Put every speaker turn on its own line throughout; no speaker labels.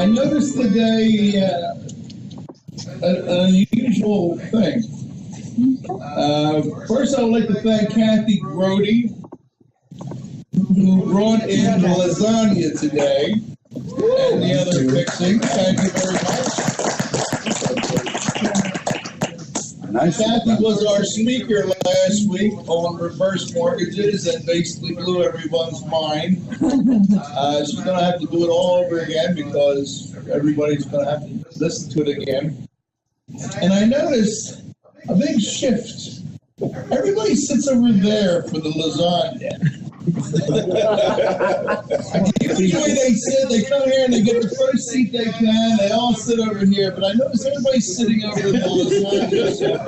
I noticed today an unusual thing. First, I would like to thank Kathy Grody, who brought in lasagna today and the other fixings. Thank you very much. Kathy was our speaker last week on reverse mortgages and basically blew everyone's mind. She's going to have to do it all over again because everybody's going to have to listen to it again. And I noticed a big shift. Everybody sits over there for the lasagna. Usually they sit, they come here and they get the first seat they can, they all sit over here, but I noticed everybody's sitting over the lasagna.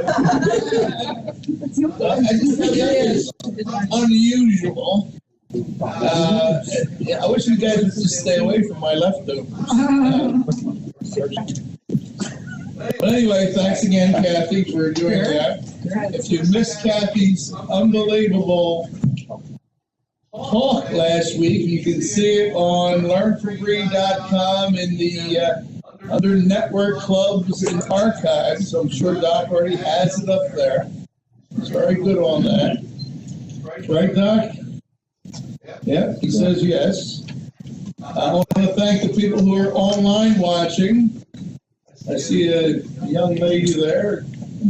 I just think that is unusual. I wish you guys would just stay away from my leftovers. But anyway, thanks again, Kathy, for doing that. If you missed Kathy's unbelievable talk last week, you can see it on learnforfree.com in the other network clubs and archives. I'm sure Doc already has it up there. He's very good on that. Right, Doc? Yeah, he says yes. I want to thank the people who are online watching. I see a young lady there.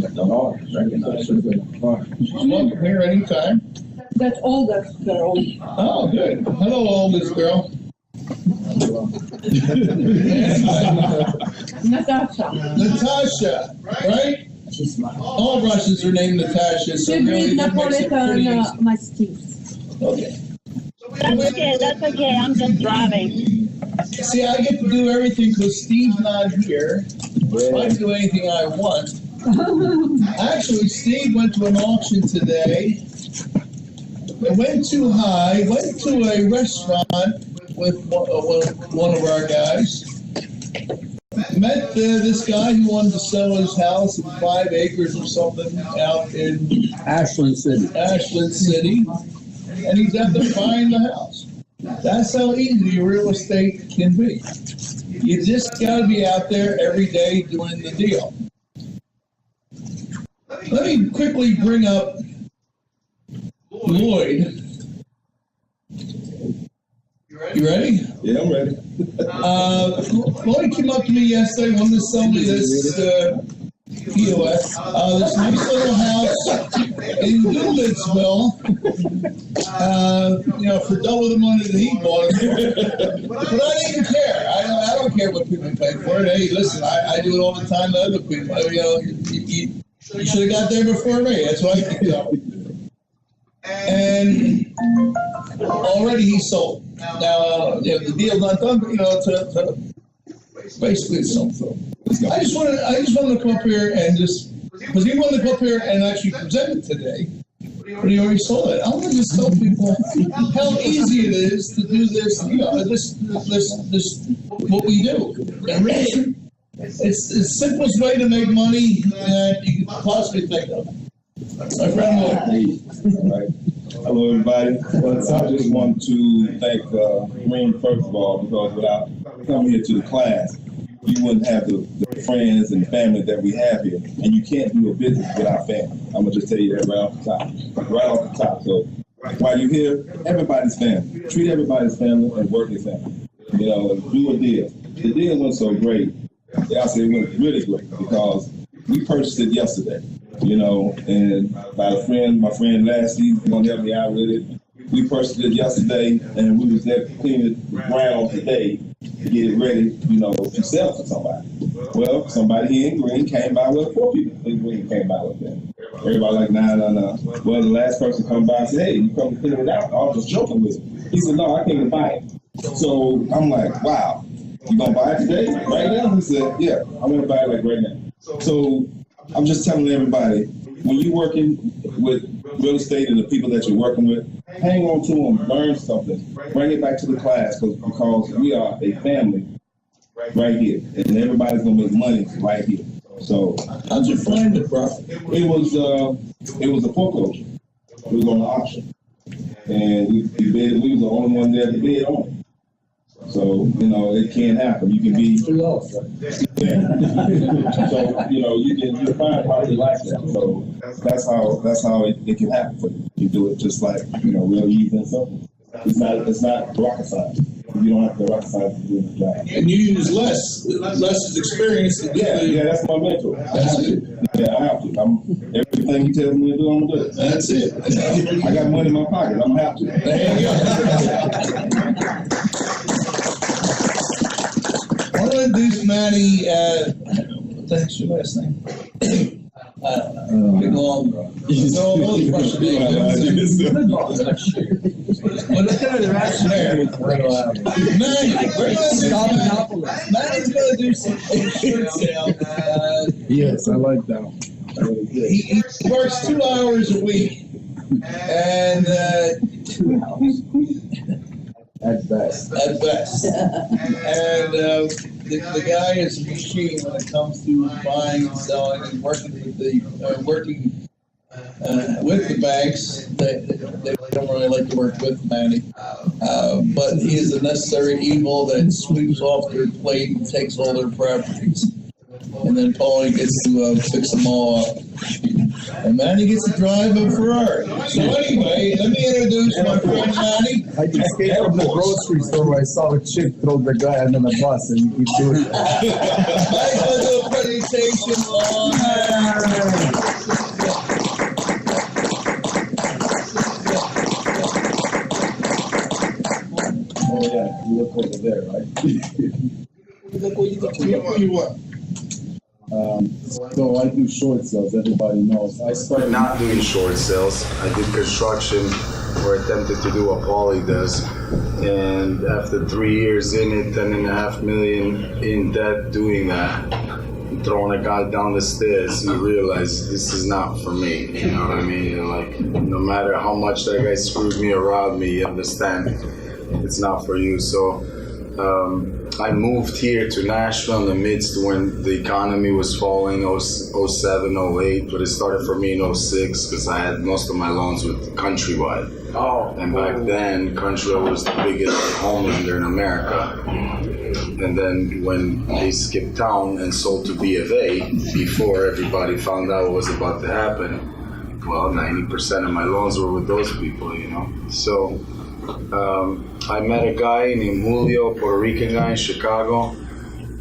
I don't recognize her. She's welcome here anytime.
That's oldest girl.
Oh, good. Hello, oldest girl. Natasha, right? All Russians are named Natasha. So
She
really
brings
that makes it pretty
Napolitan mastiffs.
Okay.
That's okay. I'm just driving.
See, I get to do everything because Steve's not here. I can do anything I want. Actually, Steve went to an auction today. It went too high. Went to a restaurant with one of our guys. Met this guy who wanted to sell his house in 5 acres or something out in
Ashland City.
And he's out there buying the house. That's how easy real estate can be. You just got to be out there every day doing the deal. Let me quickly bring up Lloyd. You ready?
Yeah, I'm ready.
Lloyd came up to me yesterday, wanted to sell me this POS. This nice little house in Goodlettsville. For double the money that he bought it for. But I didn't care. I don't care what people pay for it. Hey, listen, I do it all the time to other people. You should have got there before me. That's why I keep going. And already he sold. Now, the deal's not done, but basically it's sold. I just wanted to come up here and because he wanted to come up here and actually present it today, but he already sold it. I want to just tell people how easy it is to do this, this what we do. And really, it's the simplest way to make money that you could possibly think of. My friend Lloyd.
All right. Hello, everybody. Well, I just want to thank Green, first of all, because without coming here to the class, you wouldn't have the friends and family that we have here. And you can't do a business without family. I'm going to just tell you that right off the top. Right off the top. So while you're here, everybody's family. Treat everybody's family and work as family. Do a deal. The deal went so great. I say it went really great because we purchased it yesterday. And my friend Lassie, going to help me out with it. We purchased it yesterday, and we was there cleaning the ground today to get it ready, to sell to somebody. Well, somebody here in Green came by with 4 people in Green came by with them. Everybody like, nah. Well, the last person come by and said, hey, you come to clean it out? I was just joking with him. He said, no, I can't buy it. So I'm like, wow, you gonna buy it today, right now? He said, yeah, I'm gonna buy it like right now. So I'm just telling everybody, when you're working with real estate and the people that you're working with, hang on to them, learn something, bring it back to the class because we are a family right here, and everybody's gonna make money right here. So
how'd you find the property?
It was a foreclosure. It was on the auction, and we bid. We was the only one there to bid on it. So, it can happen. You can be, yeah. So, you can find property like that. So that's how it can happen for you. You do it just like, real easy and simple. It's not rocket science. You don't have to rocket science to do the job.
And you use less is experience.
Yeah, that's my mentor.
That's it.
Yeah, I have to. Everything he tells me to do, I'm gonna do it.
That's it.
I got money in my pocket. I'm gonna have to.
There you go. I want to introduce Manny. What the heck's your last name? Big long. No, those Russian names. Well, look at the Russian there. Manny's going to do some short sale.
Yes, I like that one.
He works 2 hours a week. And 2 hours.
At best.
At best. And the guy is a machine when it comes to buying and selling and working with the banks. They don't really like to work with Manny. But he is a necessary evil that sweeps off their plate and takes all their properties. And then Paulie gets to fix them all up. And Manny gets to drive a Ferrari. So anyway, let me introduce my friend Manny.
I just came from the grocery store where I saw a chick throw the guy under the bus and you keep doing it.
Nice little presentation on
Oh yeah, you look over there, right?
Look what you want.
So I do short sales, everybody knows. I started
Not doing short sales. I did construction or attempted to do what Paulie does. And after 3 years in it, 10.5 million in debt doing that, throwing a guy down the stairs, you realize this is not for me. You know what I mean? Like, no matter how much that guy screwed me or robbed me, you understand it's not for you. So I moved here to Nashville in the midst when the economy was falling, 07, 08, but it started for me in 06 because I had most of my loans with Countrywide. Oh. And back then, Countrywide was the biggest home lender in America. And then when they skipped town and sold to B of A, before everybody found out what was about to happen, well, 90% of my loans were with those people, So I met a guy named Julio, Puerto Rican guy in Chicago,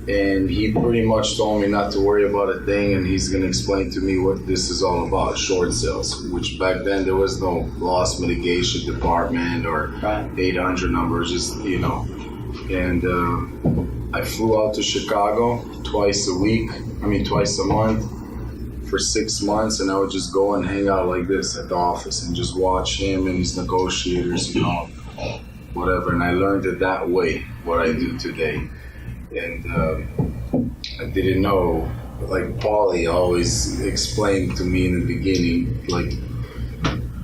and he pretty much told me not to worry about a thing, and he's going to explain to me what this is all about, short sales, which back then there was no loss mitigation department or 800 numbers, just, And I flew out to Chicago twice a month for 6 months, and I would just go and hang out like this at the office and just watch him and his negotiators, whatever. And I learned it that way, what I do today. And I didn't know, like Paulie always explained to me in the beginning, like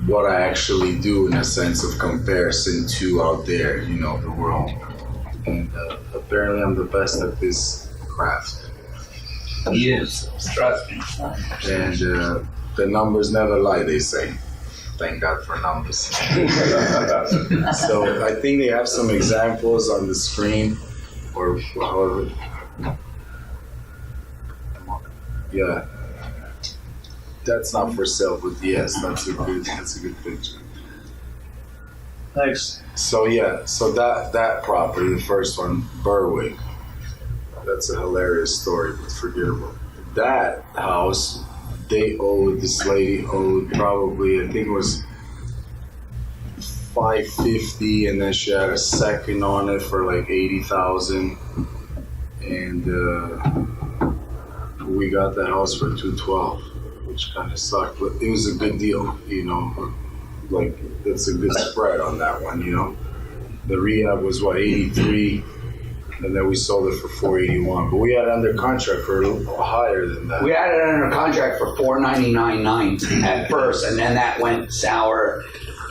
what I actually do in a sense of comparison to out there, the world. And apparently I'm the best at this craft.
He is, trust me.
And the numbers never lie, they say. Thank God for numbers. So I think they have some examples on the screen, or however. Yeah, that's not for sale, but yes, that's a good picture.
Thanks.
So that property, the first one, Berwick. That's a hilarious story, but forgettable. That house, this lady owed probably, I think it was $550, and then she had a second on it for like $80,000, and we got that house for $212, which kind of sucked, but it was a good deal, like it's a good spread on that one, The rehab was 83. And then we sold it for $481, but we had it under contract for a little higher than that.
We had it under contract for $499.9 at first, and then that went sour.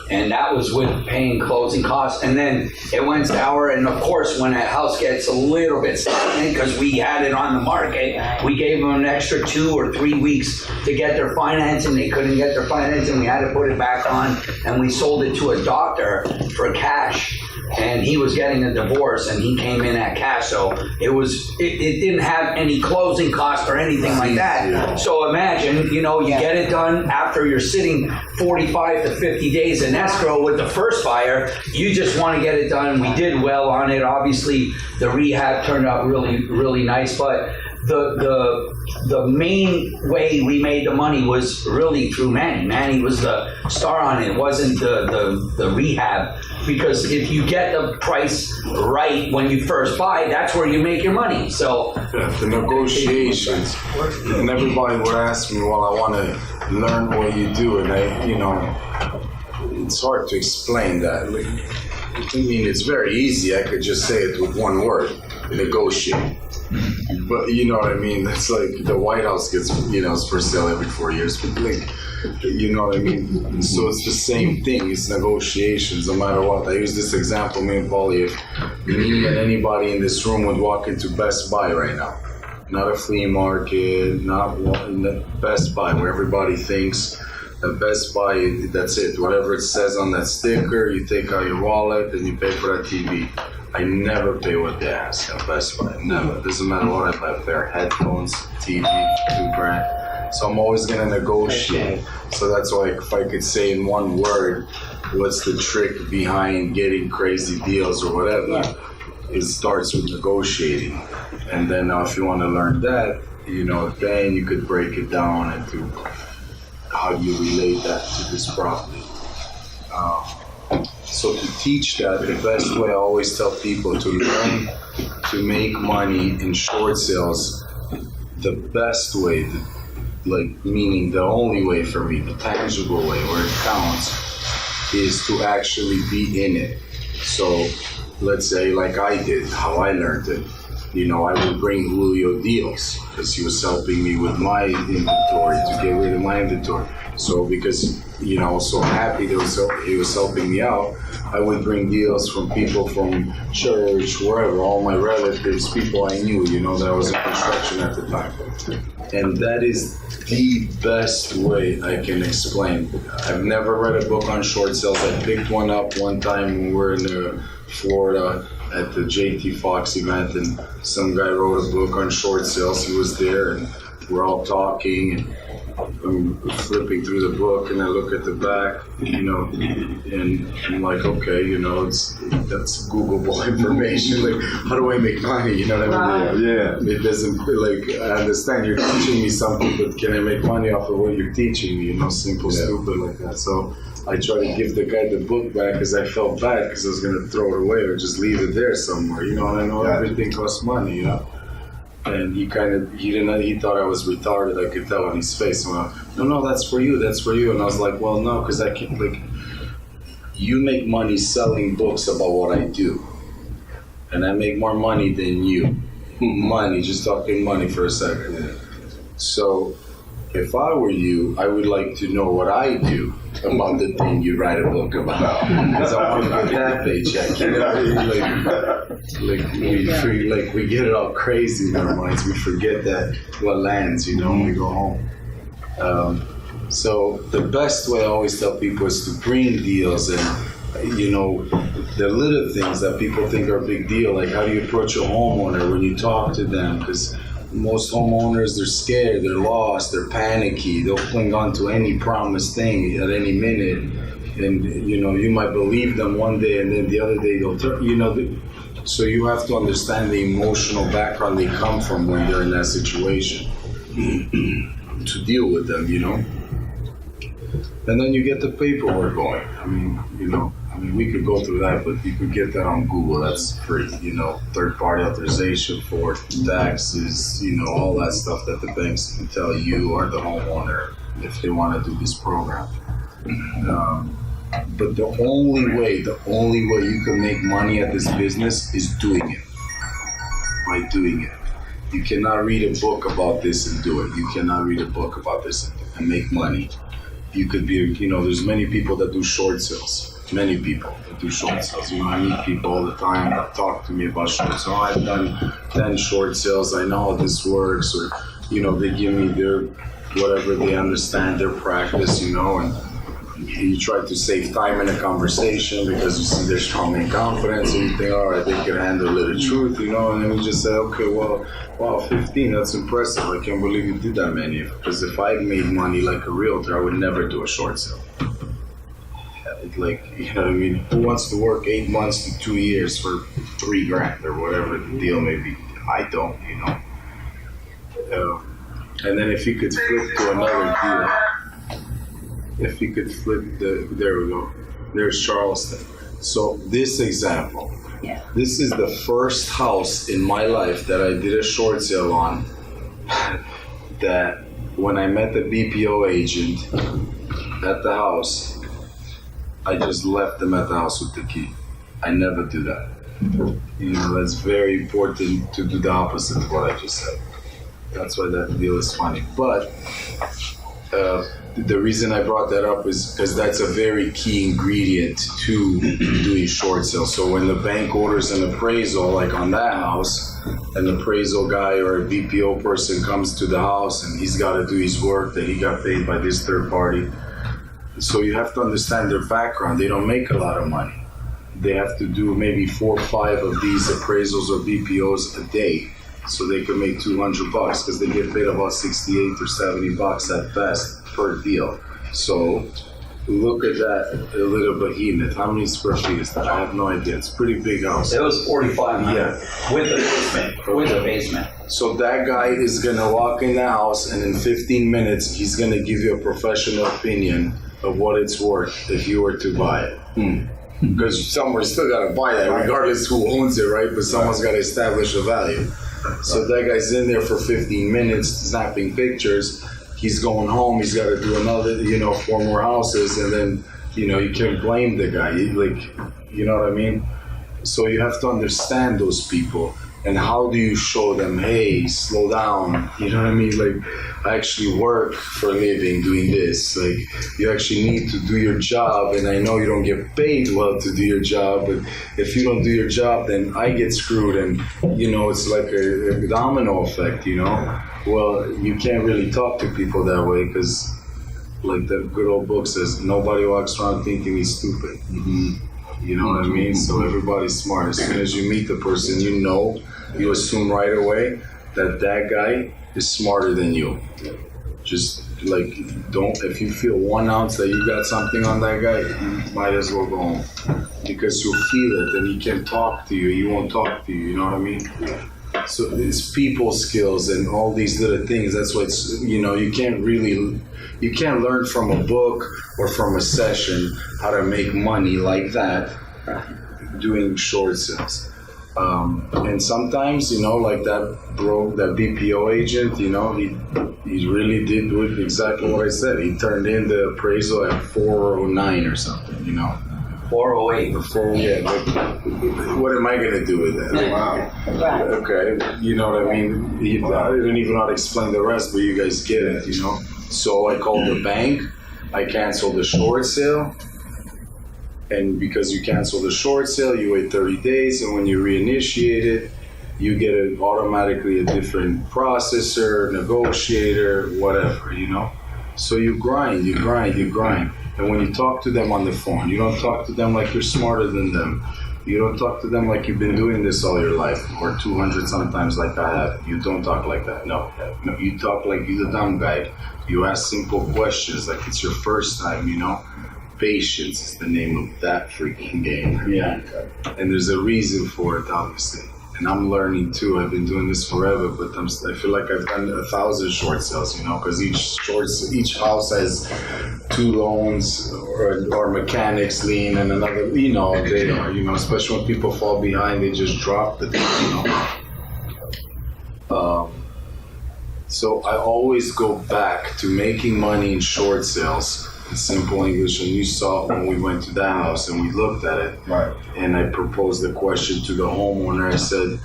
And that was with paying closing costs. And then it went sour. And of course, when a house gets a little bit stagnant, because we had it on the market, we gave them an extra 2 or 3 weeks to get their financing. They couldn't get their financing. We had to put it back on. And we sold it to a doctor for cash. And he was getting a divorce, and he came in at cash. So it didn't have any closing costs or anything like that. So imagine, you get it done after you're sitting 45 to 50 days in escrow with the first buyer. You just want to get it done. We did well on it. Obviously, the rehab turned out really, really nice. But the main way we made the money was really through Manny. Manny was the star on it. It wasn't the rehab. Because if you get the price right when you first buy, that's where you make your money. So
the negotiations, and everybody would ask me, well, I want to learn what you do, and it's hard to explain that. I mean, it's very easy. I could just say it with one word: negotiate. But you know what I mean? It's like the White House gets, it's for sale every 4 years. But you know what I mean? So it's the same thing. It's negotiations, no matter what. I use this example, me and Paulie, if me and anybody in this room would walk into Best Buy right now, not a flea market, not in the Best Buy, where everybody thinks that Best Buy, that's it. Whatever it says on that sticker, you take out your wallet and you pay for that TV. I never pay what they ask at Best Buy. Never. It doesn't matter what I buy. A pair of headphones, TV, $2,000. So I'm always gonna negotiate. So that's why if I could say in one word, what's the trick behind getting crazy deals or whatever, it starts with negotiating. And then now if you want to learn that, then you could break it down into how you relate that to this property. So to teach that, the best way I always tell people to learn to make money in short sales, the best way, meaning the only way for me, the tangible way where it counts, is to actually be in it. So let's say like I did, how I learned it. I would bring Julio deals because he was helping me with my inventory, to get rid of my inventory. So because, I was so happy that he was helping me out, I would bring deals from people from church, wherever, all my relatives, people I knew, that was in construction at the time. And that is the best way I can explain. I've never read a book on short sales. I picked one up one time when we were in Florida at the JT Fox event, and some guy wrote a book on short sales. He was there, and we're all talking, and I'm flipping through the book, and I look at the back, and I'm like, okay, that's Googleable information. Like, how do I make money? You know what I mean? Yeah. It doesn't, I understand you're teaching me something, but can I make money off of what you're teaching me? Simple, stupid like that. So I tried to give the guy the book back because I felt bad because I was going to throw it away or just leave it there somewhere. And I know everything costs money, And he thought I was retarded. I could tell on his face. And I went, no, that's for you. And I was like, well, no, because I can't, you make money selling books about what I do. And I make more money than you. Money, just talking money for a second. So if I were you, I would like to know what I do about the thing you write a book about. Because I want to get that paycheck. We get it all crazy in our minds. We forget that what lands, when we go home. So the best way I always tell people is to bring deals and, the little things that people think are a big deal, like how do you approach a homeowner when you talk to them? Because most homeowners, they're scared, they're lost, they're panicky, they'll cling on to any promised thing at any minute. And, you might believe them one day and then the other day they'll turn, so you have to understand the emotional background they come from when they're in that situation to deal with them, And then you get the paperwork going. We could go through that, but you could get that on Google. That's free, third-party authorization for taxes, all that stuff that the banks can tell you or the homeowner if they want to do this program. But the only way you can make money at this business is doing it. By doing it. You cannot read a book about this and do it. You cannot read a book about this and make money. you could be, you know, there's many people that do short sales. Many people that do short sales. You know, I meet people all the time that talk to me about short sales. Oh, I've done 10 short sales. I know how this works. Or, you know, they give me their, whatever they understand, their practice, you know, and you try to save time in a conversation because you see they're strong in confidence and you think, all right, they can handle a little truth, you know, and then you just say, okay, well, wow, 15, that's impressive. I can't believe you did that many. Because if I made money like a realtor, I would never do a short sale. Like, you know what I mean? Who wants to work 8 months to 2 years for $3,000 or whatever the deal may be? I don't, you know. And then if you could flip to another deal. If you could flip there we go. There's Charleston. So this example, this is the first house in my life that I did a short sale on that when I met the BPO agent at the house, I just left them at the house with the key. I never do that. You know, that's very important to do the opposite of what I just said. That's why that deal is funny. But the reason I brought that up is because that's a very key ingredient to doing short sales. So when the bank orders an appraisal, like on that house, an appraisal guy or a BPO person comes to the house and he's got to do his work that he got paid by this third party. So you have to understand their background. They don't make a lot of money. They have to do maybe 4 or 5 of these appraisals or BPOs a day. So they can make $200 because they get paid about $68 or $70 at best per deal. So look at that little behemoth. How many square feet is that? I have no idea. It's a pretty big house.
It was 4,500.
Yeah.
With the basement. With the basement.
So that guy is gonna walk in the house and in 15 minutes he's gonna give you a professional opinion of what it's worth if you were to buy it. Because someone's still gotta buy that regardless who owns it, right? But someone's gotta establish a value. So that guy's in there for 15 minutes snapping pictures. He's going home. He's got to do another, 4 more houses, and then, you can't blame the guy. You know what I mean? So you have to understand those people, and how do you show them, hey, slow down? You know what I mean? Like, I actually work for a living doing this. Like, you actually need to do your job, and I know you don't get paid well to do your job, but if you don't do your job, then I get screwed, and, it's like a domino effect, Well, you can't really talk to people that way, because, like the good old book says, nobody walks around thinking he's stupid. You know what I mean? So everybody's smart. As soon as you meet the person, you assume right away that guy is smarter than you. Just like, if you feel 1 ounce that you got something on that guy, you might as well go home. Because you'll feel it, and he can talk to you, he won't talk to you, you know what I mean? So it's people skills and all these little things. That's why it's, you can't learn from a book or from a session how to make money like that doing short sales. And sometimes, like that BPO agent, he really did do it exactly what I said. He turned in the appraisal at 409 or something,
408.
What am I going to do with that?
Wow.
Okay, you know what I mean? I didn't even know how to explain the rest, but you guys get it, So I called the bank, I canceled the short sale, and because you cancel the short sale, you wait 30 days, and when you reinitiate it, you get automatically a different processor, negotiator, whatever, So you grind. And when you talk to them on the phone, you don't talk to them like you're smarter than them. You don't talk to them like you've been doing this all your life, or 200 sometimes like I have. You don't talk like that. No, you talk like you're the dumb guy. You ask simple questions like it's your first time, Patience is the name of that freaking game.
Yeah.
And there's a reason for it, obviously. And I'm learning too. I've been doing this forever, but I feel like I've done 1,000 short sales, because each house has 2 loans or mechanics lien and another, they are, especially when people fall behind, they just drop the thing, So I always go back to making money in short sales. In simple English, and you saw it when we went to that house and we looked at it.
Right.
And I proposed the question to the homeowner. I said,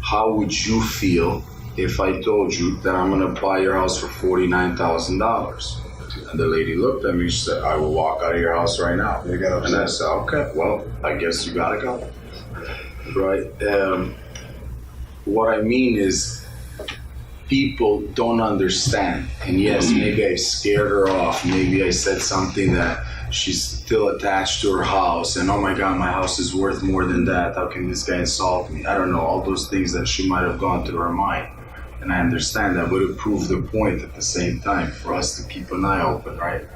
how would you feel if I told you that I'm going to buy your house for $49,000 And the lady looked at me, she said, I will walk out of your house right now. And I said, okay, well, I guess you gotta go. Right? What I mean is, people don't understand. And yes, maybe I scared her off. Maybe I said something that she's still attached to her house. And oh my God, my house is worth more than that. How can this guy insult me? I don't know, all those things that she might have gone through her mind. And I understand that, but it proved the point at the same time for us to keep an eye open, right?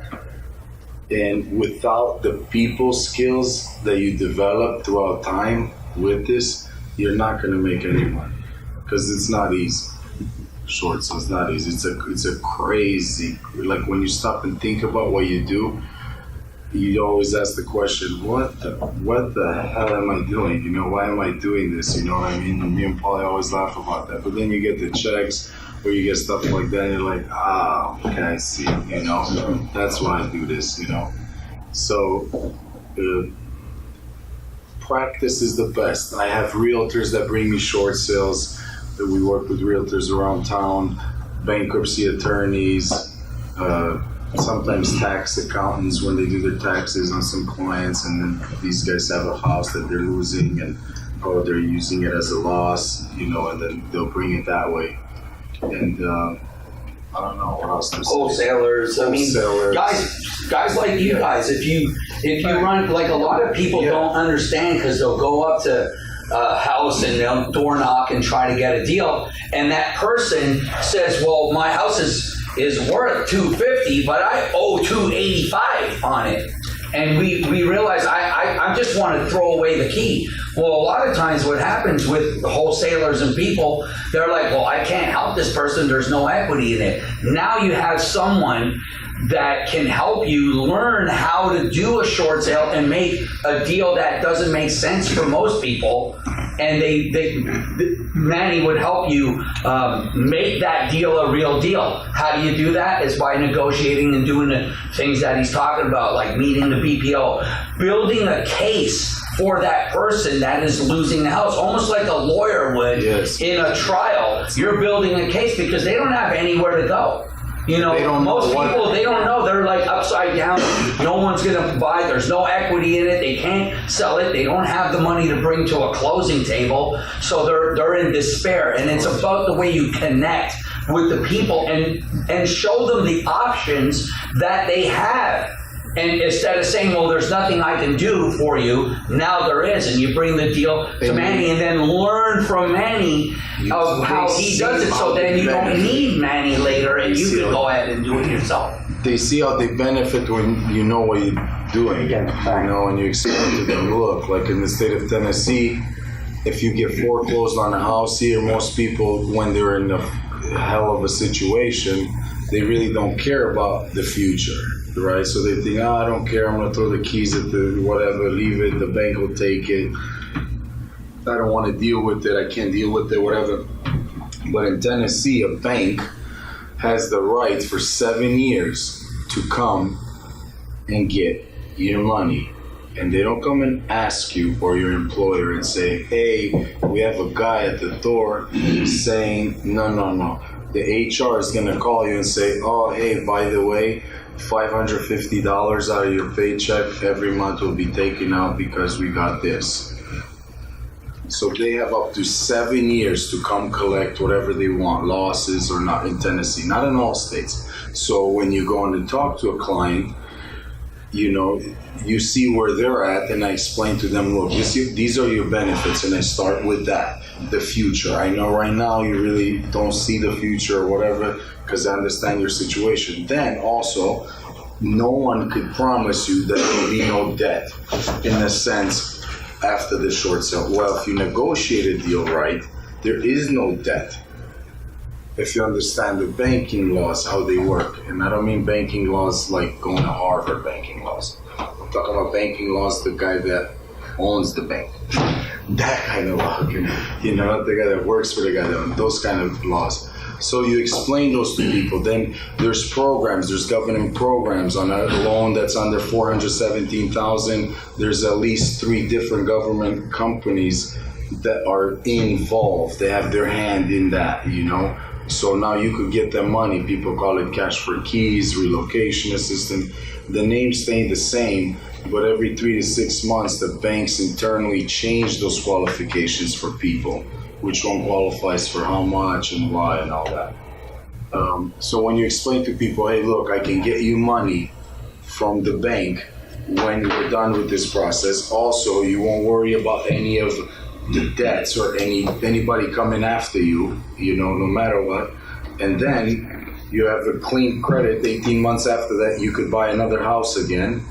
And without the people skills that you develop throughout time with this, you're not gonna make any money. Because it's not easy. Short, so it's not easy. It's a crazy, like when you stop and think about what you do, you always ask the question, what the hell am I doing? You know, why am I doing this? You know what I mean? And me and Paulie always laugh about that. But then you get the checks or you get stuff like that and you're like, okay, I see, you know, that's why I do this, you know. So practice is the best. I have realtors that bring me short sales. That we work with realtors around town, bankruptcy attorneys, sometimes tax accountants when they do their taxes on some clients, and then these guys have a house that they're losing and or they're using it as a loss, you know, and then they'll bring it that way. And I don't know what else to say.
Wholesalers. I mean, guys like you guys. If you run, like a lot of people don't understand because they'll go up to a house and they'll door knock and try to get a deal, and that person says, "Well, my house is worth $250, but I owe $285 on it." And we realize I just want to throw away the key. Well, a lot of times what happens with wholesalers and people, they're like, well, I can't help this person. There's no equity in it. Now you have someone that can help you learn how to do a short sale and make a deal that doesn't make sense for most people. And Manny would help you make that deal a real deal. How do you do that? Is by negotiating and doing the things that he's talking about, like meeting the BPO, building a case for that person that is losing the house, almost like a lawyer would in a trial. You're building a case because they don't have anywhere to go. You know, most people, they don't know. They're like upside down. No one's going to buy. There's no equity in it. They can't sell it. They don't have the money to bring to a closing table. So they're in despair. And it's about the way you connect with the people and show them the options that they have. And instead of saying, well, there's nothing I can do for you, now there is. And you bring the deal to Manny and then learn from Manny of how he does it. So then you don't need Manny later and you can go ahead and do it yourself.
They see how they benefit when you know what you're doing. You know, and you explain to them, look, like in the state of Tennessee, if you get foreclosed on a house here, most people, when they're in a hell of a situation, they really don't care about the future. Right, so they think, I don't care, I'm gonna throw the keys at the whatever, leave it, the bank will take it. I don't want to deal with it, I can't deal with it, whatever. But in Tennessee, a bank has the right for 7 years to come and get your money. And they don't come and ask you or your employer and say, hey, we have a guy at the door saying, no. The HR is gonna call you and say, oh, hey, by the way, $550 out of your paycheck every month will be taken out because we got this. So they have up to 7 years to come collect whatever they want, losses or not, in Tennessee, not in all states. So when you go on to talk to a client, you know, you see where they're at, and I explain to them, look, these are your benefits, and I start with that, the future. I know right now you really don't see the future or whatever, because I understand your situation. Then also, no one could promise you that there will be no debt, in a sense, after the short sale. Well, if you negotiate a deal right, there is no debt. If you understand the banking laws, how they work. And I don't mean banking laws like going to Harvard banking laws. I'm talking about banking laws, the guy that owns the bank. That kind of law, you know, the guy that works for the guy that, those kind of laws. So you explain those to people. Then there's programs, there's government programs on a loan that's under $417,000. There's at least 3 different government companies that are involved. They have their hand in that, you know. So now you could get them money. People call it cash for keys, relocation assistance. The name staying the same, but every 3 to 6 months, the banks internally change those qualifications for people. Which one qualifies for how much and why and all that. So when you explain to people, hey, look, I can get you money from the bank when you're done with this process. Also, you won't worry about any of the debts or anybody coming after you, no matter what. And then you have a clean credit. 18 months after that, you could buy another house again.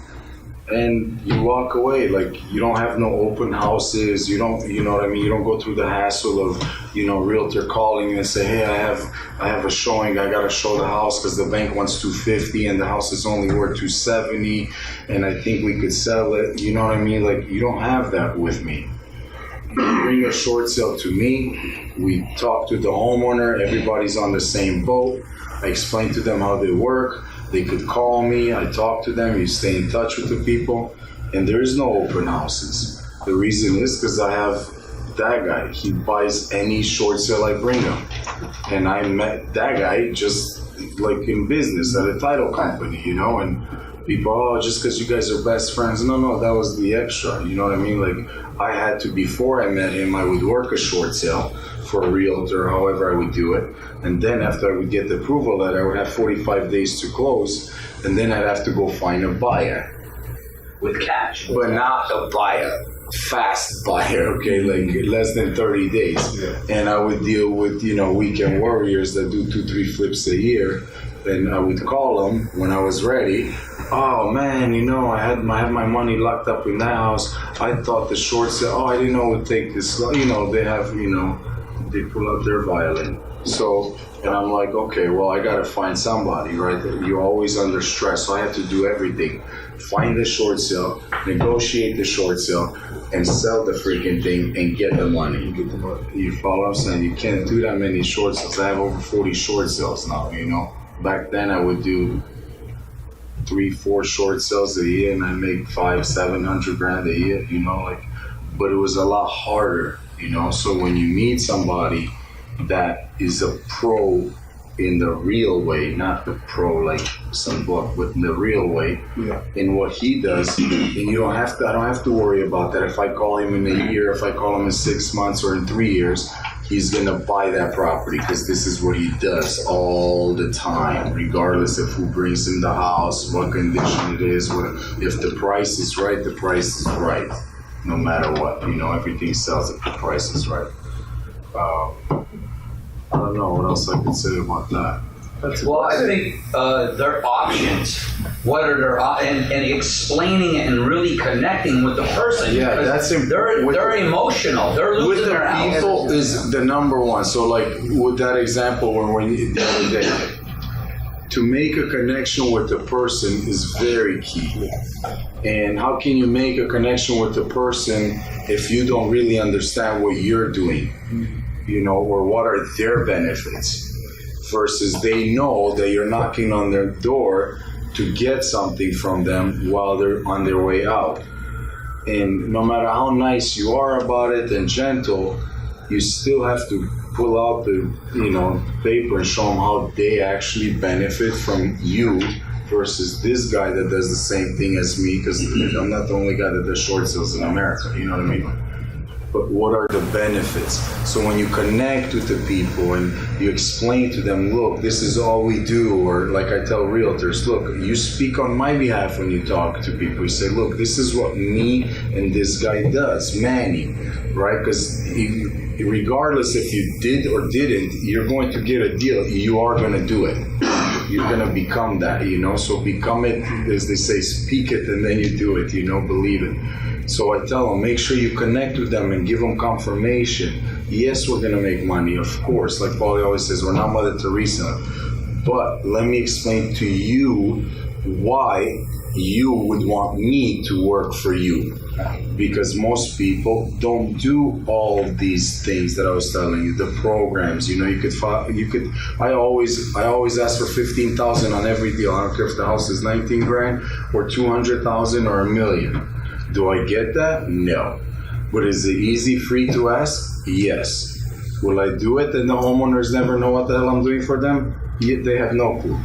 And you walk away, like you don't have no open houses, you know what I mean? You don't go through the hassle of, realtor calling you and say, hey, I have a showing, I gotta show the house because the bank wants 250 and the house is only worth 270 and I think we could sell it, you know what I mean? Like you don't have that with me. You bring a short sale to me, we talk to the homeowner, everybody's on the same boat, I explain to them how they work. They could call me, I talk to them, you stay in touch with the people, and there is no open houses. The reason is because I have that guy. He buys any short sale I bring him. And I met that guy just like in business at a title company, and people, just because you guys are best friends. No, that was the extra, you know what I mean? Like I had to, before I met him, I would work a short sale for a realtor, however I would do it. And then after I would get the approval letter, I would have 45 days to close. And then I'd have to go find a buyer.
With cash.
But not a buyer, fast buyer, okay, like less than 30 days. Yeah. And I would deal with, weekend warriors that do 2-3 flips a year. And I would call them when I was ready. Oh man, I had my money locked up in that house. I thought the short sale, I didn't know it would take this long. They have, they pull out their violin. So, and I'm like, okay, well, I gotta find somebody, right? You're always under stress, so I have to do everything. Find the short sale, negotiate the short sale, and sell the freaking thing and get the money. You follow what I'm saying? You can't do that many short sales. I have over 40 short sales now, Back then I would do 3-4 short sales a year and I make $500-700 grand a year, but it was a lot harder, So when you meet somebody that is a pro in the real way, not the pro like some book, but in the real way, in what he does, and I don't have to worry about that. If I call him in a year, if I call him in 6 months or in 3 years, he's gonna buy that property because this is what he does all the time, regardless of who brings him the house, what condition it is, if the price is right, the price is right, no matter what. Everything sells if the price is right. I don't know what else I could say about that.
Well, I think their options, what are their and explaining it and really connecting with the person.
Yeah, that's important.
They're emotional. They're losing their house.
With the people is the number one. So like with that example when the other day, to make a connection with the person is very key. And how can you make a connection with the person if you don't really understand what you're doing? Or what are their benefits versus they know that you're knocking on their door to get something from them while they're on their way out. And no matter how nice you are about it and gentle, you still have to pull out the, paper and show them how they actually benefit from you versus this guy that does the same thing as me, because I'm not the only guy that does short sales in America, you know what I mean? But what are the benefits? So when you connect with the people and you explain to them, look, this is all we do, or like I tell realtors, look, you speak on my behalf when you talk to people. You say, look, this is what me and this guy does, Manny, right? Because regardless if you did or didn't, you're going to get a deal. You are going to do it. You're going to become that, So become it, as they say, speak it, and then you do it, believe it. So I tell them, make sure you connect with them and give them confirmation. Yes, we're going to make money, of course. Like Paulie always says, we're not Mother Teresa. But let me explain to you why you would want me to work for you. Because most people don't do all these things that I was telling you, the programs, I always ask for 15,000 on every deal. I don't care if the house is 19 grand or 200,000 or $1 million. Do I get that? No. But is it easy, free to ask? Yes. Will I do it and the homeowners never know what the hell I'm doing for them? They have no clue.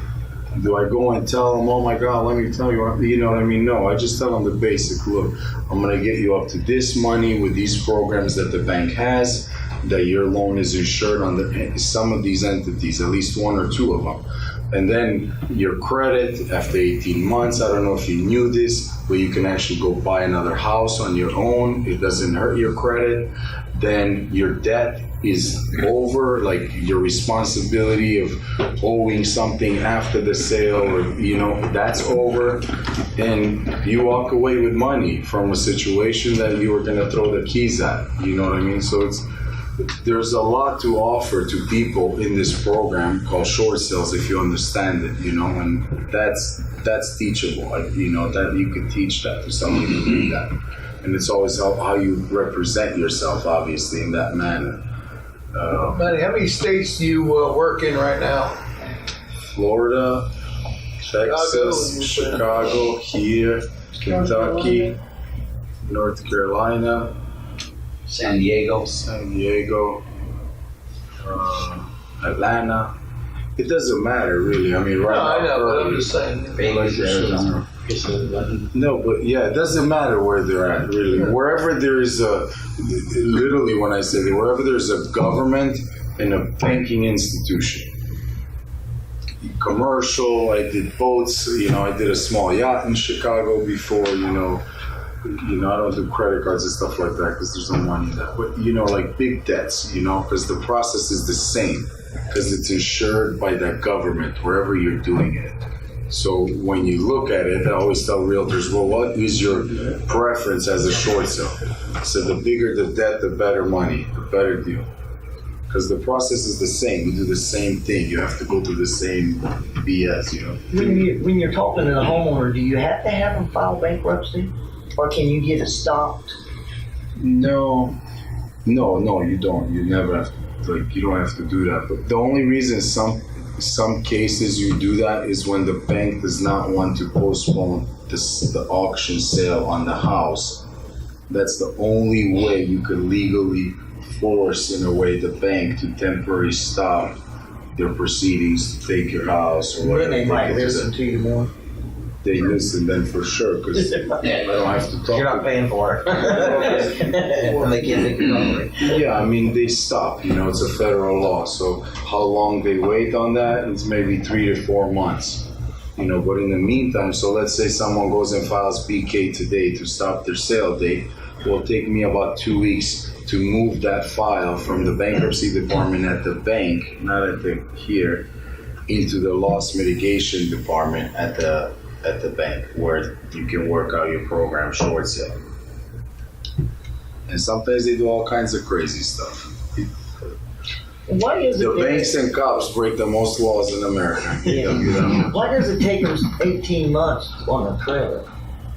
Do I go and tell them, oh my God, let me tell you what, you know what I mean? No, I just tell them the basic, look, I'm gonna get you up to this money with these programs that the bank has, that your loan is insured on some of these entities, at least one or two of them. And then your credit after 18 months, I don't know if you knew this, but you can actually go buy another house on your own. It doesn't hurt your credit. Then your debt is over, like your responsibility of owing something after the sale, or, you know, that's over. And you walk away with money from a situation that you were gonna throw the keys at, you know what I mean? So there's a lot to offer to people in this program called short sales, if you understand it, you know, and that's teachable. You know, that you could teach that to someone who do that. And it's always how you represent yourself, obviously, in that manner.
Manny, how many states do you work in right now?
Florida, Texas, Chicago, here, Kentucky, North Carolina,
San Diego.
Atlanta. It doesn't matter really. I mean, right
No, I
now,
know, but I'm just saying.
Vegas, Arizona.
no, but yeah, it doesn't matter where they're at really. Wherever there is literally when I say that, wherever there's a government and a banking institution. Commercial, I did boats, you know, I did a small yacht in Chicago before, you know, I don't do credit cards and stuff like that because there's no money in that. But, you know, like big debts, you know, because the process is the same because it's insured by that government wherever you're doing it. So when you look at it, I always tell realtors, well, what is your preference as a short sale? So the bigger the debt, the better money, the better deal. Because the process is the same. You do the same thing. You have to go through the same BS, you know.
When you're talking to the homeowner, do you have to have them file bankruptcy? Or can you get it stopped?
No, you don't. You never have to, you don't have to do that. But the only reason some cases you do that is when the bank does not want to postpone the auction sale on the house. That's the only way you could legally force, in a way, the bank to temporarily stop their proceedings to take your house or whatever.
Then they might listen to you more.
They listen then for sure, because I don't have to talk.
You're not paying for it. And they can't take your property.
Yeah, I mean, they stop, you know, it's a federal law. So how long they wait on that, it's maybe 3 to 4 months. You know, but in the meantime, so let's say someone goes and files BK today to stop their sale date, it will take me about 2 weeks to move that file from the bankruptcy department at the bank, not at the here, into the loss mitigation department at the bank, where you can work out your program short sale. And sometimes they do all kinds of crazy stuff.
Why is
The
it
banks and cops break the most laws in America.
Yeah. Why does it take them 18 months on a credit?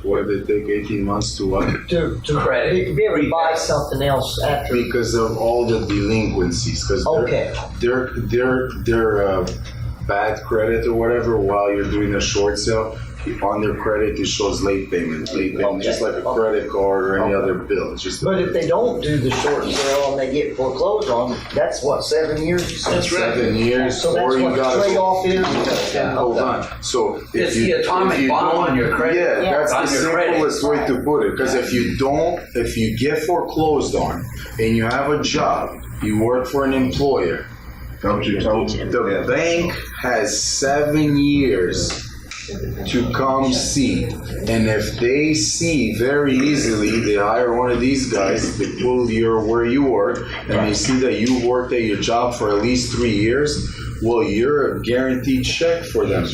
Why they take 18 months to what?
To be able to buy something else after?
Because of all the delinquencies. Because they're bad credit or whatever while you're doing a short sale. On their credit, it shows late payment, just like a credit card or any other bill. It's just.
But if they don't do the short sale and they get foreclosed on, that's what, 7 years? You said?
That's 7 years.
So that's what the trade-off is.
Hold on. So
It's the atomic bomb on your credit.
Yeah, that's
on
the
your credit.
simplest way to put it. Because if you get foreclosed on and you have a job, you work for an employer. The bank has 7 years to come see, and if they see very easily, they hire one of these guys, they pull where you work, and they see that you worked at your job for at least 3 years, well, you're a guaranteed check for them.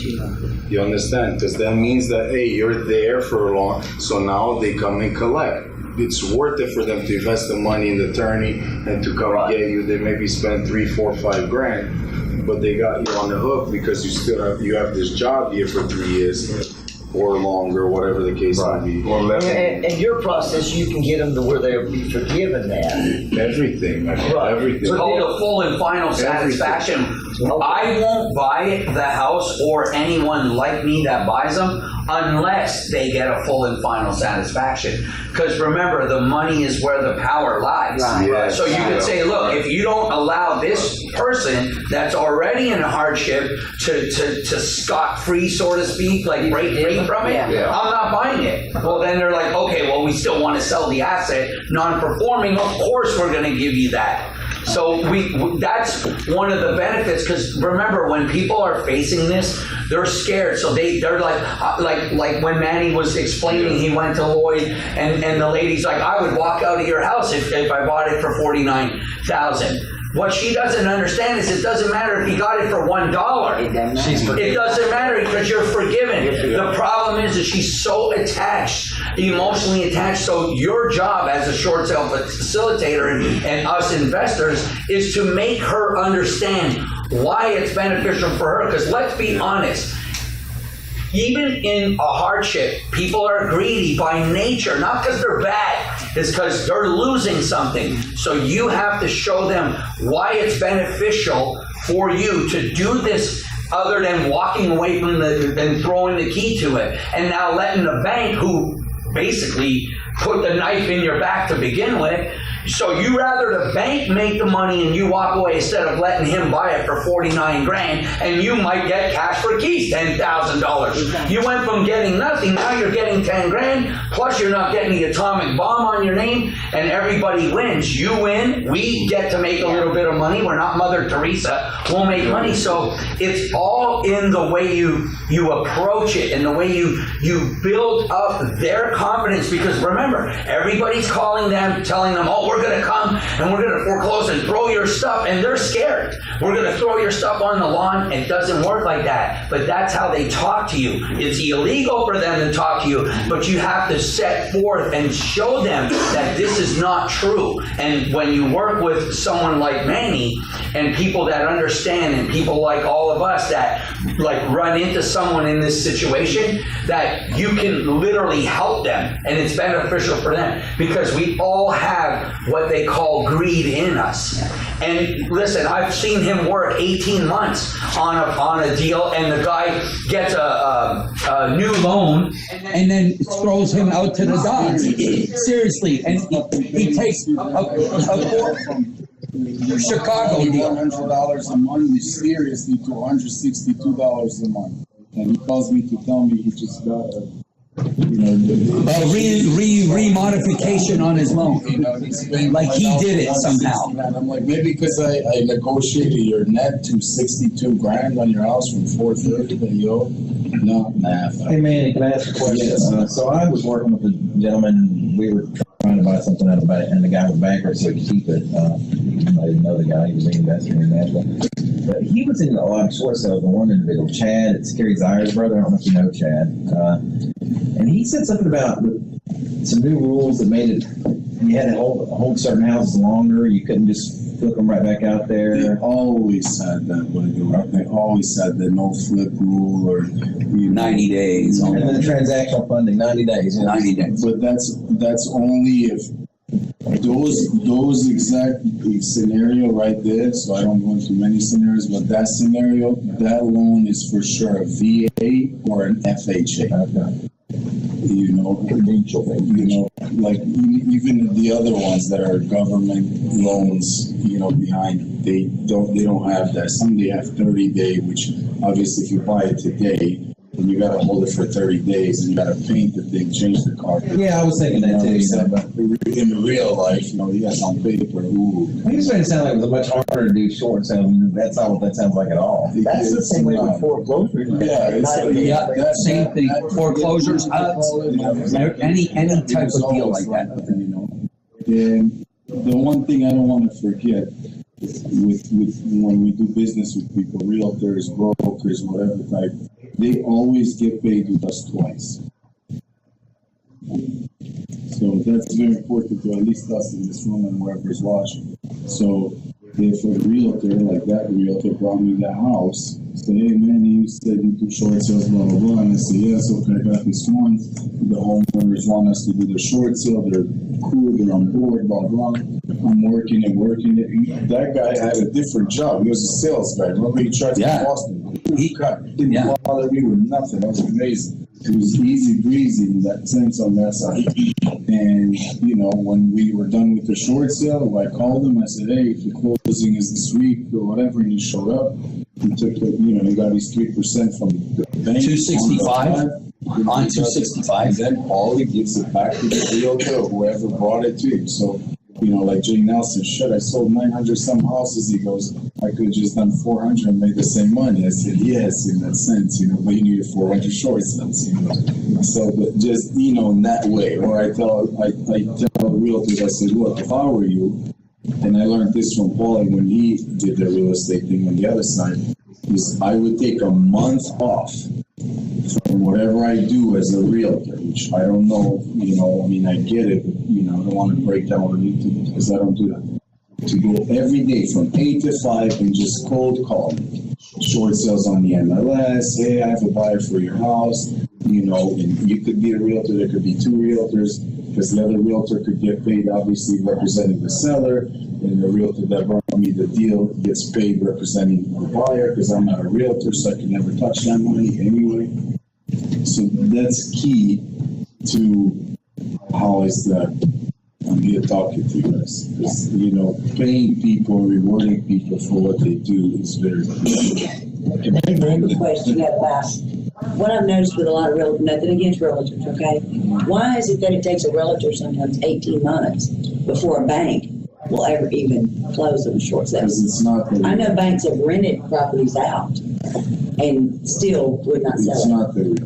You understand? Because that means that, hey, you're there for a long, so now they come and collect. It's worth it for them to invest the money in the attorney and to come and get you. They maybe spend 3, 4, 5 grand, but they got you on the hook because you have this job here for 3 years or longer, whatever the case may be.
And your process, you can get them to where they'll be forgiven that.
Everything, my friend, everything.
It's called a full and final satisfaction I won't buy the house or anyone like me that buys them unless they get a full and final satisfaction. Because remember, the money is where the power lies.
Right.
Yes.
So you could say, look, if you don't allow this person that's already in a hardship to scot-free, so to speak, like break free from it,
Yeah.
I'm not buying it. Well, then they're like, okay, well, we still want to sell the asset, non-performing, of course we're going to give you that. So that's one of the benefits, because remember, when people are facing this, they're scared. So they're like when Manny was explaining, he went to Lloyd, and the lady's like, I would walk out of your house if I bought it for $49,000. What she doesn't understand is it doesn't matter if you got it for $1. It doesn't matter because you're forgiven. The problem is that she's so attached, emotionally attached. So your job as a short sale facilitator and us investors is to make her understand why it's beneficial for her. Because let's be honest, even in a hardship, people are greedy by nature, not because they're bad, it's because they're losing something. So you have to show them why it's beneficial for you to do this, other than walking away from and throwing the key to it. And now letting the bank, who basically put the knife in your back to begin with, so you rather the bank make the money and you walk away instead of letting him buy it for $49,000, and you might get cash for keys, $10,000. You went from getting nothing, now you're getting $10,000, plus you're not getting the atomic bomb on your name, and everybody wins. You win, we get to make a little bit of money. We're not Mother Teresa, we'll make money. So it's all in the way you approach it and the way you build up their confidence, because remember, everybody's calling them, telling them, oh, we're going to come and we're going to foreclose and throw your stuff, and they're scared. We're going to throw your stuff on the lawn. It doesn't work like that, but that's how they talk to you. It's illegal for them to talk to you, but you have to set forth and show them that this is not true. And when you work with someone like Manny and people that understand, and people like all of us that like run into someone in this situation, that you can literally help them, and it's beneficial for them, because we all have what they call greed in us. And listen, I've seen him work 18 months on a deal, and the guy gets a new loan
and then throws him out to the dogs. Seriously, and he takes a Chicago deal.
$100 a month, is seriously $262 a month. And he calls me to tell me he just got a,
remodification on his loan. Like he did it somehow.
And I'm like, maybe because I negotiated your net to $62,000 on your house from $430, but no math.
Hey man, can I ask a question?
Yes.
So I was working with a gentleman, we were trying to buy something out of it, and the guy was bankrupt, so he keep it. I didn't know the guy, he was investing in that. But he was in a lot of short sales, the one individual, Chad, it's Kerry Zeyer's brother, I don't know if you know Chad. And he said something about some new rules that made it, you had to hold certain houses longer, you couldn't just flip them right back out there.
They always said that, by the way. They always said that no flip rule or
90 days.
And then the transactional funding, 90 days.
90 days.
But that's only if those exact scenario right there, so I don't go into many scenarios, but that scenario, that loan is for sure a VA or an FHA. Okay. Like even the other ones that are government loans, behind, they don't have that. Some they have 30-day, which obviously if you buy it today, then you gotta hold it for 30 days and you gotta paint the thing, change the carpet.
Yeah, I was thinking that too.
But in real life, yes, on paper, ooh.
He just made it sound like it was much harder to do short sales. That's not what that sounds like at all.
That's the same way with foreclosures.
Yeah,
same thing. Foreclosures, any type of deal like that.
And the one thing I don't want to forget with when we do business with people, realtors, brokers, whatever type, they always get paid with us twice. So that's very important to at least us in this room and whoever's watching. So if a realtor, like that realtor, brought me that house, say, hey man, you said you do short sales, blah, blah, blah. And I say, yes, okay, I got this one. The homeowners want us to do the short sale. They're cool, they're on board, blah, blah. I'm working and working. That guy had a different job. He was a sales guy. Remember he tried to Boston? He didn't bother me with nothing. That was amazing. It was easy breezy in that sense on that side. And, you know, when we were done with the short sale, I called him. I said, hey, if the closing is this week or whatever, and he showed up, he took, he got his 3% from the bank.
265? On 265.
And then Paulie gives it back to the realtor or whoever brought it to him. So, you know, like Jay Nelson, shit, I sold 900 some houses. He goes, I could have just done 400 and made the same money. I said, yes, in that sense, you know, but you needed 400 short sales, you know. So, but just, you know, in that way, or I tell the realtors, I said, look, if I were you, and I learned this from Paulie when he did the real estate thing on the other side, is I would take a month off from whatever I do as a realtor, which I don't know, you know, I mean, I get it, but, you know, I don't want to break down what I need to do because I don't do that. To go every day from 8 to 5 and just cold call me. Short sales on the MLS, hey, I have a buyer for your house, you know, and you could be a realtor, there could be two realtors, because the other realtor could get paid, obviously, representing the seller, and the realtor that brought me the deal gets paid representing the buyer, because I'm not a realtor, so I can never touch that money anyway. So that's key to how is that I'm here talking to you guys. Because, you know, paying people, rewarding people for what they do is very important.
I have a question about what I've noticed with a lot of realtors, nothing against realtors, okay? Why is it that it takes a realtor sometimes 18 months before a bank will ever even close on a short sale?
Because it's not the,
I know banks have rented properties out and still would not sell
it's
it.
not the realtor.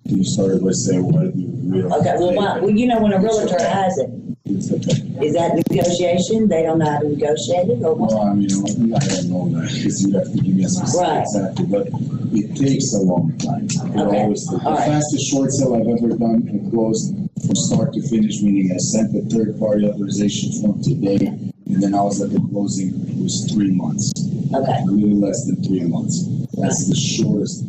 You started by saying, why do you realtor?
Okay, well, why? Well, you know, when a realtor has it,
It's okay.
is that negotiation? They don't know how to negotiate it, or what?
Well, I mean, I don't know that because you have to give me a specific
Right.
example, but it takes a long time. It
Okay.
always takes. The
All right.
fastest short sale I've ever done and closed from start to finish, meaning I sent the third-party authorization form today, and then I was at the closing, it was 3 months.
Okay.
A little less than 3 months. That's the shortest.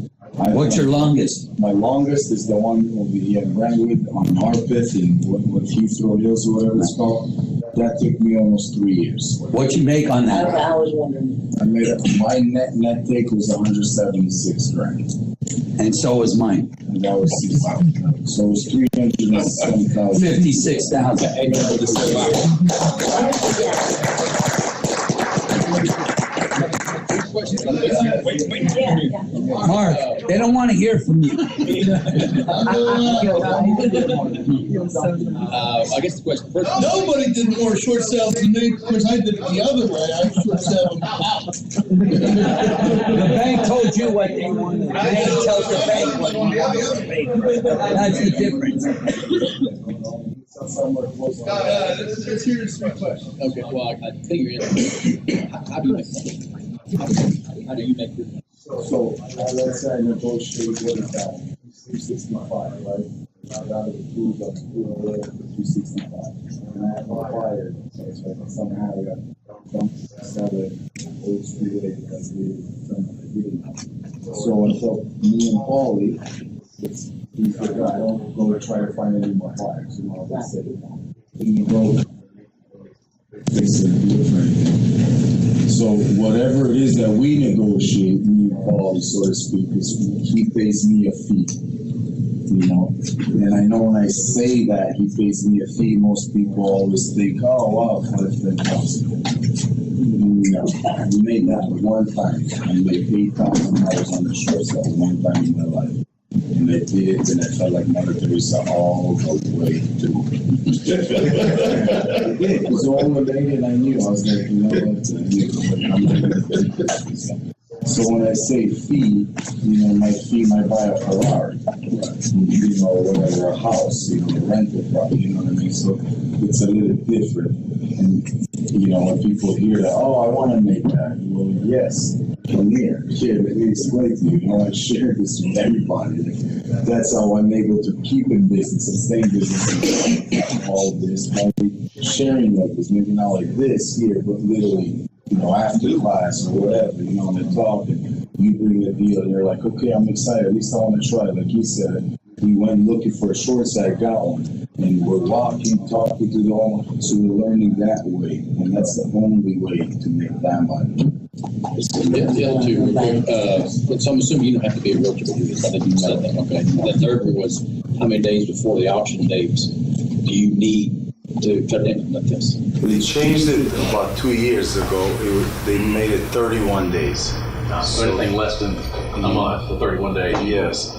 What's your longest?
My longest is the one over here in Brentwood on Harpeth and what Heathrow Hills or whatever it's called. That took me almost 3 years.
What'd you make on that?
Okay, I was wondering.
I made my net take was 176 grand,
And so was mine.
and that was 6,000. So it was 307,000.
56,000. Mark, they don't want to hear from you.
I guess the question first.
Nobody did more short sales than me. Of course, I did it the other way. I short sell them out.
The bank told you what they wanted. The bank tells the bank what they want. That's the difference.
Let's hear his three questions.
Okay, well, I think you're in. How do you make how do you make your?
So let's say I negotiate what is that? 365, right? I got it approved on 365, and I have a buyer. So somehow I got some seller old street because we So until me and Paulie, he's the guy. I don't go try to find any more buyers. You know, that's it. You go, basically different. So whatever it is that we negotiate, me and Paulie, so to speak, is he pays me a fee. You know, and I know when I say that he pays me a fee, most people always think, oh wow, $5,000. No, we made that one time. I made $8,000 on the short sale one time in my life. And I did it, and I felt like Mother Teresa all the way through. It was all the lady, and I knew. I was like, you know what? I'm not going to do this. So when I say fee, you know, my fee might buy a Ferrari, you know, whatever, a house, you know, rental property, you know what I mean? So it's a little different. And, you know, when people hear that, oh, I want to make that. Well, yes, come here. Here, let me explain to you. You know, I share this with everybody. That's how I'm able to keep in business and stay in business and all this. By sharing like this, maybe not like this here, but literally, you know, after class or whatever, you know, and they're talking, you bring the deal, and you're like, okay, I'm excited, at least I want to try it. Like you said, We went looking for a short side, got one. And we're talking to the owner, so we're learning that way. And that's the only way to make that money.
So I'm assuming you don't have to be a realtor to do this. I think you said that, okay. The third one was, how many days before the auction dates do you need to implement this?
They changed it about 2 years ago. They made it 31 days.
So anything less than a month, the 31 days.
Yes.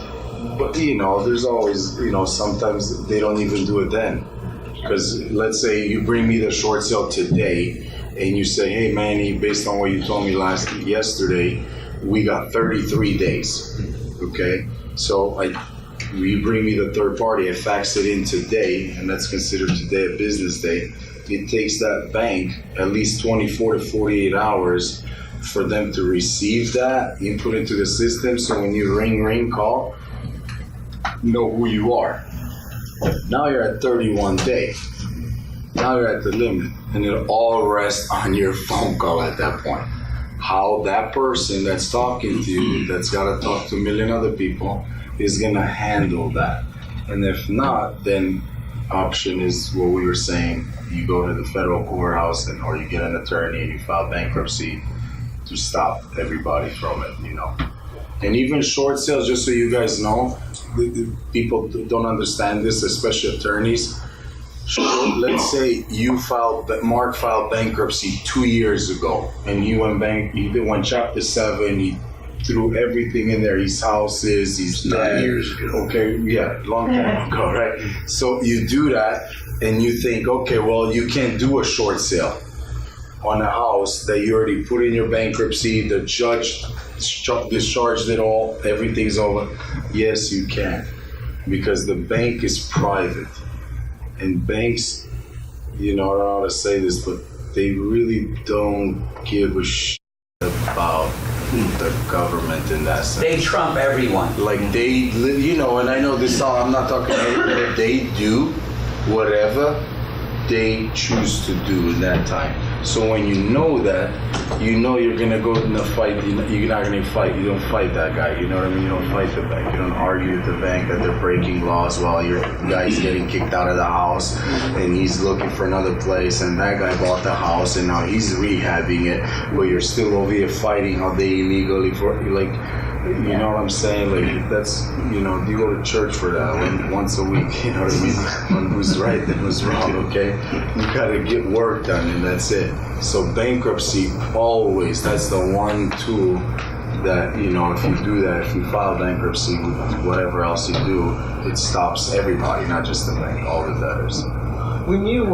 But, there's always, sometimes they don't even do it then. Because let's say you bring me the short sale today and you say, hey, Manny, based on what you told me yesterday, we got 33 days. Okay? So you bring me the third party, I fax it in today, and that's considered today a business day. It takes that bank at least 24 to 48 hours for them to receive that, input into the system, so when you ring, call, know who you are. Now you're at 31 days. Now you're at the limit, and it all rests on your phone call at that point. How that person that's talking to you, that's got to talk to a million other people, is going to handle that. And if not, then option is what we were saying. You go to the federal courthouse or you get an attorney and you file bankruptcy to stop everybody from it, And even short sales, just so you guys know, people don't understand this, especially attorneys. Let's say Mark filed bankruptcy 2 years ago, and he went Chapter 7. He threw everything in there. His houses, his
9 years ago.
Okay, yeah, long time ago, right? So you do that, and you think, okay, well, you can't do a short sale on a house that you already put in your bankruptcy. The judge discharged it all. Everything's over. Yes, you can, because the bank is private. And banks, I don't know how to say this, but they really don't give a shit about the government in that sense.
They trump everyone.
Like and I know this all, I'm not talking about, they do whatever they choose to do in that time. So when you know that, you're gonna go in a fight. You're not gonna fight. You don't fight that guy. You know what I mean? You don't fight the bank. You don't argue with the bank that they're breaking laws while your guy's getting kicked out of the house and he's looking for another place. And that guy bought the house and now he's rehabbing it, but you're still over here fighting how they illegally you know what I'm saying? Like that's you go to church for that once a week. You know what I mean? On who's right and who's wrong. Okay, you gotta get work done, and that's it. So bankruptcy always. That's the one tool that if you do that, if you file bankruptcy, whatever else you do, it stops everybody, not just the bank, all the debtors.
When you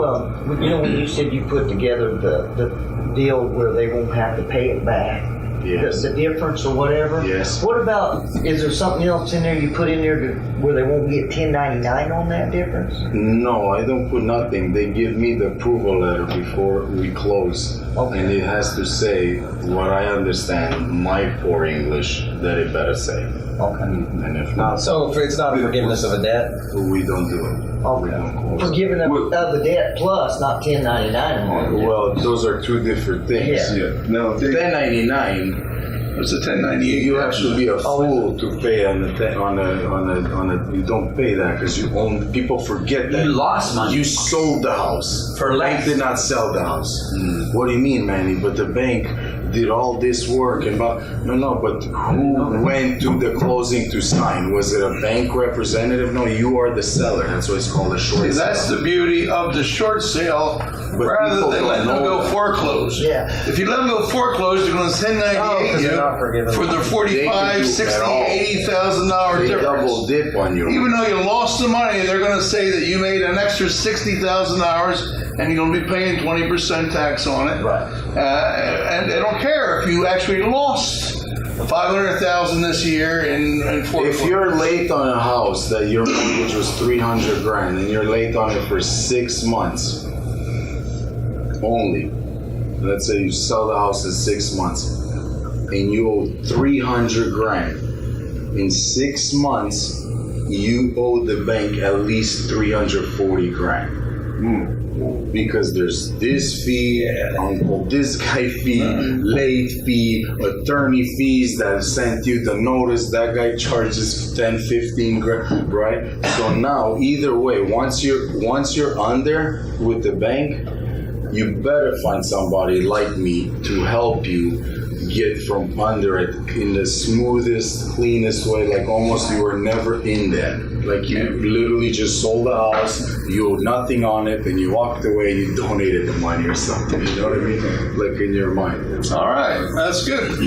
said you put together the deal where they won't have to pay it back.
Yes.
The difference or whatever.
Yes.
What about, is there something else in there you put in there where they won't get 1099 on that difference?
No, I don't put nothing. They give me the approval letter before we close. Okay. And it has to say what I understand, my poor English, that it better say.
Okay.
And if not...
So if it's not forgiveness of a debt?
We don't do it.
Okay. Forgiveness of the debt plus, not 1099 on it.
Well, those are two different things.
Yeah.
No, 1099...
It's a 1098.
You have to be a fool to pay on you don't pay that because you own. People forget that
you lost money.
You sold the house.
For less.
Bank did not sell the house. What do you mean, Manny? But the bank did all this work and but who went to the closing to sign? Was it a bank representative? No, you are the seller. That's why it's called a short sale.
That's the beauty of the short sale.
But
rather than letting them go foreclose.
Yeah.
If you let them go foreclose, they're going to 1098 you for the $45,000, $60,000, $80,000 difference.
They double dip on you.
Even though you lost the money, they're going to say that you made an extra $60,000 and you're going to be paying 20% tax on it.
Right.
And they don't care if you actually lost $500,000 this year in foreclosure.
If you're late on a house that your mortgage was $300,000 and you're late on it for 6 months only, let's say you sell the house in 6 months and you owe $300,000 in 6 months, you owe the bank at least $340,000. Because there's this fee, uncle this guy fee, late fee, attorney fees that sent you the notice, that guy charges 10, 15 grand, right? So now, either way, once you're under with the bank, you better find somebody like me to help you get from under it in the smoothest, cleanest way, like almost you were never in there. Like you literally just sold the house, you owed nothing on it, and you walked away and you donated the money or something, you know what I mean? Like in your mind.
All right, that's good.